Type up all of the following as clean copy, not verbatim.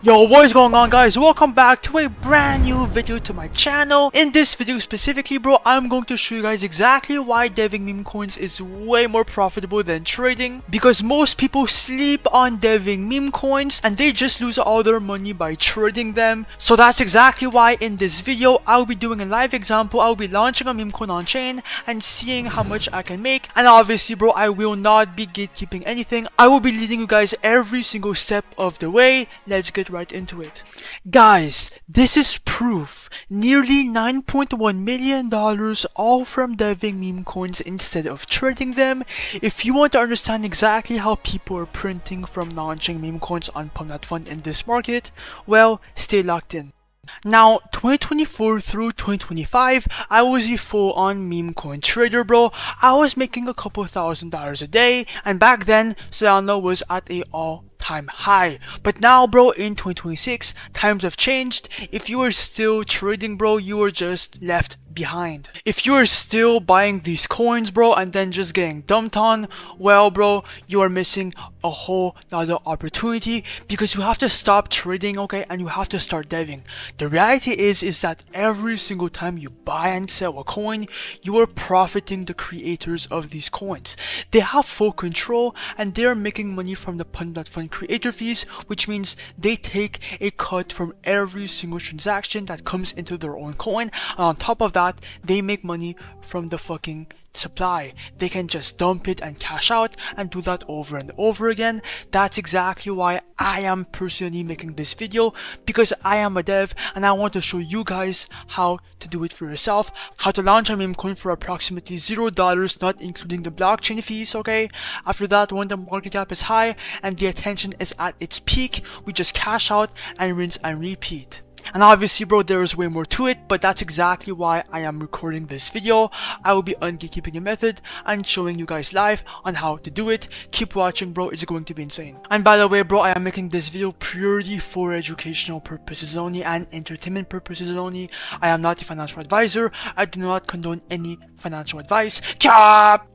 Yo, what is going on, guys? Welcome back to a brand new video to my channel. In this video specifically, bro, I'm going to show you guys exactly why deving meme coins is way more profitable than trading, because most people sleep on deving meme coins and they just lose all their money by trading them. So that's exactly why in this video I'll be doing a live example. I'll be launching a meme coin on chain and seeing how much I can make. And obviously, bro, I will not be gatekeeping anything. I will be leading you guys every single step of the way. Let's get right into it. Guys, this is proof. Nearly $9.1 million all from deving meme coins instead of trading them. If you want to understand exactly how people are printing from launching meme coins on Pump.Fun in this market, well, stay locked in. Now, 2024 through 2025, I was a full-on meme coin trader, bro. I was making a couple $1,000s a day, and back then, Solana was at a all-time high. But now, bro, in 2026, times have changed. If you are still trading, bro, you are just left behind. If you are still buying these coins, bro, and then just getting dumped on, well, bro, you are missing a whole lot of opportunity, because you have to stop trading, okay, and you have to start deving. The reality is that every single time you buy and sell a coin, you are profiting the creators of these coins. They have full control and they are making money from the Pump.Fun creator fees, which means they take a cut from every single transaction that comes into their own coin, and on top of that, they make money from the fucking supply. They can just dump it and cash out and do that over and over again. That's exactly why I am personally making this video, because I am a dev and I want to show you guys how to do it for yourself, how to launch a meme coin for approximately $0, not including the blockchain fees, okay? After that, when the market cap is high and the attention is at its peak, we just cash out and rinse and repeat. And obviously, bro, there is way more to it, but that's exactly why I am recording this video. I will be ungatekeeping the method and showing you guys live on how to do it. Keep watching, bro, it's going to be insane. And by the way, bro, I am making this video purely for educational purposes only and entertainment purposes only. I am not a financial advisor. I do not condone any financial advice. Cap!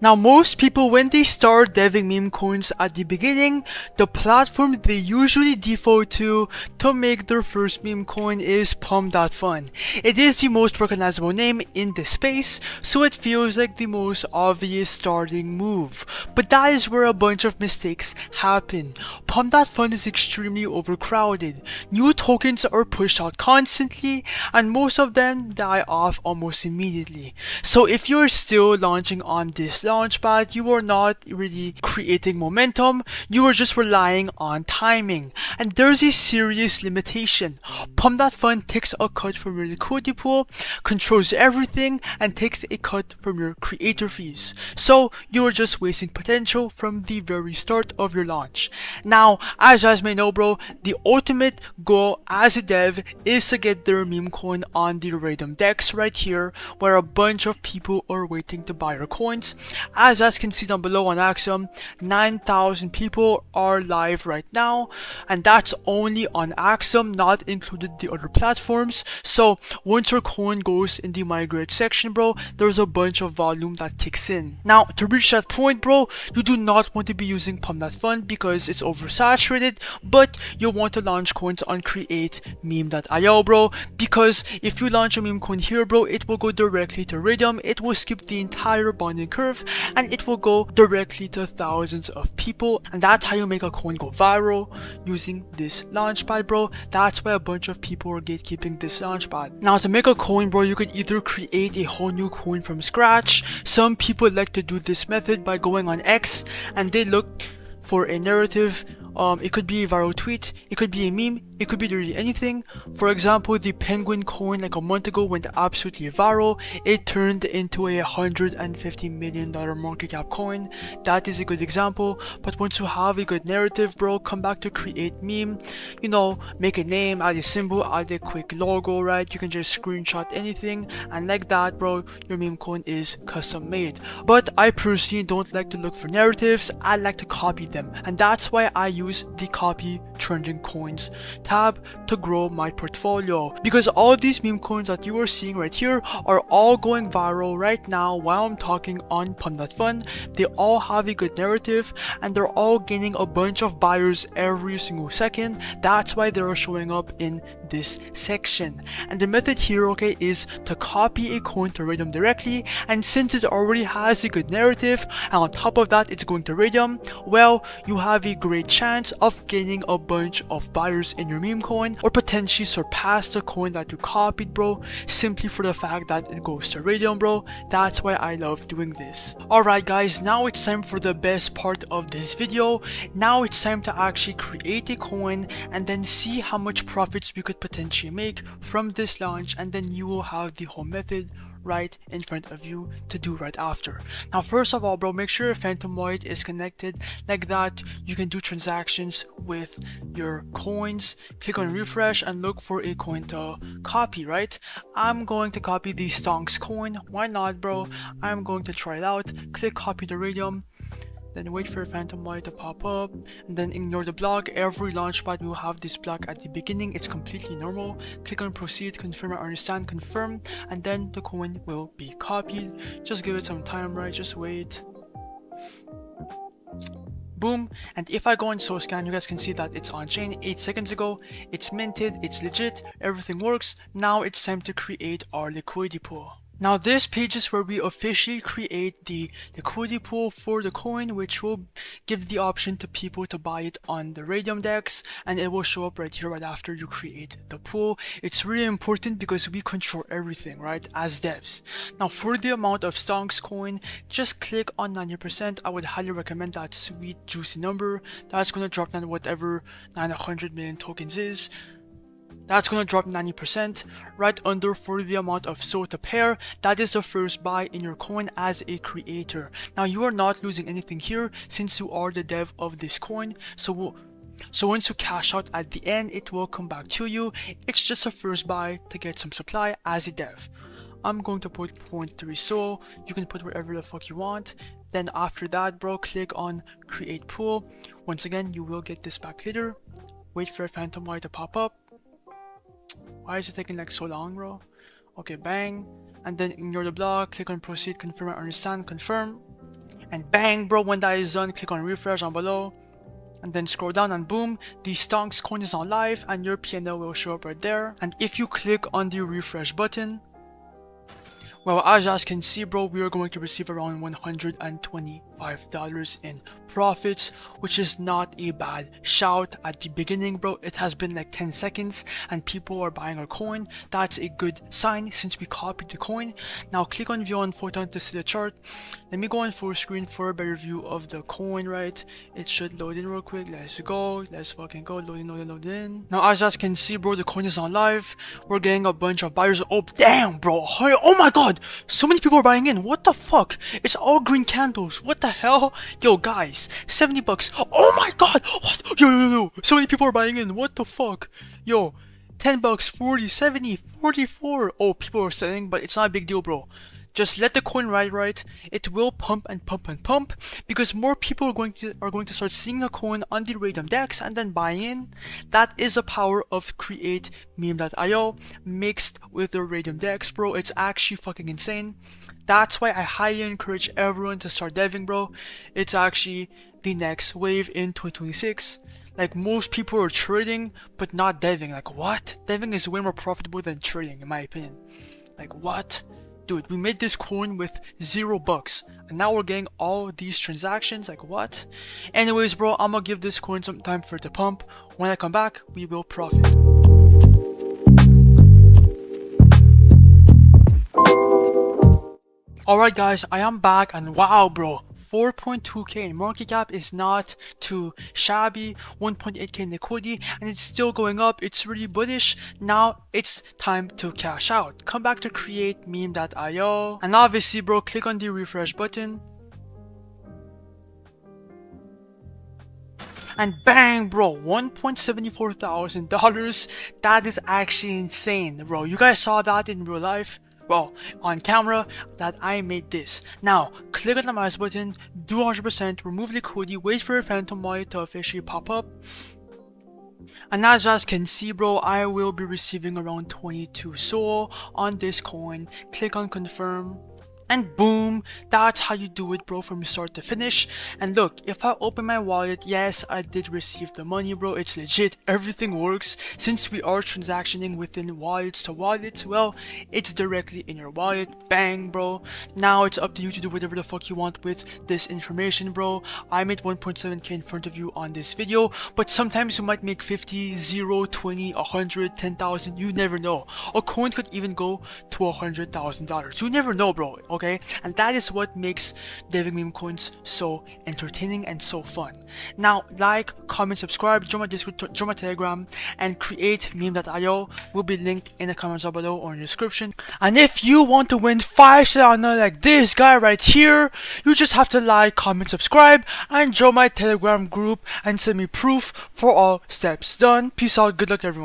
Now, most people, when they start deving meme coins at the beginning, the platform they usually default to make their first meme coin is Pump.Fun. It is the most recognizable name in the space, so it feels like the most obvious starting move. But that is where a bunch of mistakes happen. Pump.Fun is extremely overcrowded. New tokens are pushed out constantly, and most of them die off almost immediately. So if you're still launching on this launchpad, you are not really creating momentum, you are just relying on timing. And there's a serious limitation. Pump.Fun takes a cut from your liquidity pool, controls everything, and takes a cut from your creator fees. So you are just wasting potential from the very start of your launch. Now, as you guys may know, bro, the ultimate goal as a dev is to get their meme coin on the random decks right here, where a bunch of people are waiting to buy your coins. As you guys can see down below on Axiom, 9,000 people are live right now, and that's only on Axiom, not included the other platforms. So once your coin goes in the migrate section, bro, there's a bunch of volume that kicks in. Now, to reach that point, bro, you do not want to be using Pump.Fun because it's oversaturated, but you want to launch coins on create meme.io, bro, because if you launch a meme coin here, bro, it will go directly to Radium, it will skip the entire bonding curve, and it will go directly to thousands of people. And that's how you make a coin go viral, using this launchpad, bro. That's why a bunch of people are gatekeeping this launchpad. Now, to make a coin, bro, you could either create a whole new coin from scratch. Some people like to do this method by going on X and they look for a narrative. It could be a viral tweet, it could be a meme, it could be literally anything. For example, the penguin coin like a month ago went absolutely viral. It turned into a $150 million market cap coin. That is a good example. But once you have a good narrative, bro, come back to create meme, you know, make a name, add a symbol, add a quick logo, right? You can just screenshot anything, and like that, bro, your meme coin is custom made. But I personally don't like to look for narratives, I like to copy them, and that's why I use use the copy trending coins tab to grow my portfolio, because all these meme coins that you are seeing right here are all going viral right now while I'm talking on Pump.Fun. They all have a good narrative and they're all gaining a bunch of buyers every single second. That's why they're showing up in this section. And the method here, okay, is to copy a coin to rate them directly, and since it already has a good narrative and on top of that it's going to rate them, well, you have a great chance of gaining a bunch of buyers in your meme coin, or potentially surpass the coin that you copied, bro, simply for the fact that it goes to radium, bro. That's why I love doing this. Alright guys, now it's time for the best part of this video. Now it's time to actually create a coin and then see how much profits we could potentially make from this launch, and then you will have the whole method right in front of you to do right after. Now first of all, bro, make sure your Phantom wallet is connected. Like that you can do transactions with your coins. Click on refresh and look for a coin to copy, right? I'm going to copy the Stonks coin. Why not, bro? I'm going to try it out. Click copy the radium, then wait for your Phantom wallet to pop up, and then ignore the block. Every launchpad will have this block at the beginning. It's completely normal. Click on proceed, confirm or understand, confirm, and then the coin will be copied. Just give it some time, right? Just wait. Boom. And if I go on SoScan, you guys can see that it's on chain 8 seconds ago. It's minted, it's legit, everything works. Now it's time to create our liquidity pool. Now this page is where we officially create the liquidity pool for the coin, which will give the option to people to buy it on the Radium DEX, and it will show up right here right after you create the pool. It's really important because we control everything, right, as devs. Now for the amount of Stonks coin, just click on 90%. I would highly recommend that sweet juicy number. That's going to drop down whatever 900 million tokens is. That's going to drop 90%. Right under for the amount of SO to pair, that is the first buy in your coin as a creator. Now you are not losing anything here since you are the dev of this coin. So once you cash out at the end, it will come back to you. It's just a first buy to get some supply as a dev. I'm going to put 0.3 SO. You can put wherever the fuck you want. Then after that, bro, click on create pool. Once again, you will get this back later. Wait for a Phantom wallet to pop up. Why is it taking like so long, bro? Okay, bang. And then ignore the block. Click on proceed, confirm, understand, confirm. And bang, bro. When that is done, click on refresh on below. And then scroll down and boom, the Stonks coin is on live and your PNL will show up right there. And if you click on the refresh button, well, as you guys can see, bro, we are going to receive around $125 in profits, which is not a bad shout. At the beginning, bro, it has been like 10 seconds and people are buying our coin. That's a good sign since we copied the coin. Now click on view on Photon to see the chart. Let me go on full screen for a better view of the coin, right? It should load in real quick. Let's go. Let's fucking go. Load in. Now as you guys can see, bro, the coin is on live. We're getting a bunch of buyers. Oh, damn, bro. Oh my god. So many people are buying in. What the fuck? It's all green candles. What the hell? Yo, guys, 70 bucks. Oh my god. What? Yo. So many people are buying in. What the fuck? Yo, 10 bucks, 40, 70, 44. Oh, people are selling, but it's not a big deal, bro. Just let the coin ride, right? It will pump and pump and pump because more people are going to start seeing a coin on the Radium DEX and then buying in. That is the power of create meme.io mixed with the Radium DEX, bro. It's actually fucking insane. That's why I highly encourage everyone to start deving, bro. It's actually the next wave in 2026. Like, most people are trading but not deving. Like, what? Deving is way more profitable than trading, in my opinion. Like, what? Dude, we made this coin with $0 and now we're getting all these transactions. Like, what? Anyways, bro, I'm gonna give this coin some time for it to pump. When I come back, we will profit. Alright guys, I am back and wow, bro, 4.2k in market cap is not too shabby. 1.8k in liquidity and it's still going up. It's really bullish. Now it's time to cash out. Come back to create meme.io and obviously, bro, click on the refresh button and bang, bro, $1.74 thousand. That is actually insane, bro. You guys saw that in real life? well, on camera, that I made this. Now, click on the mouse button, do 100%, remove liquidity, wait for your phantom wallet to officially pop up. And as you guys can see, bro, I will be receiving around 22 SOL on this coin. Click on confirm. And boom, that's how you do it, bro, from start to finish. And look, if I open my wallet, yes, I did receive the money, bro. It's legit, everything works. Since we are transactioning within wallets to wallets, well, it's directly in your wallet. Bang, bro. Now it's up to you to do whatever the fuck you want with this information, bro. I made 1.7k in front of you on this video, but sometimes you might make 50, 0, 20, 100, 10,000. You never know. A coin could even go to $100,000. You never know, bro. Okay, and that is what makes deving meme coins so entertaining and so fun. Now, like, comment, subscribe, join my Discord, join my Telegram, and create meme.io will be linked in the comments down below or in the description. And if you want to win 5 Solana like this guy right here, you just have to like, comment, subscribe, and join my Telegram group and send me proof for all steps done. Peace out, good luck everyone.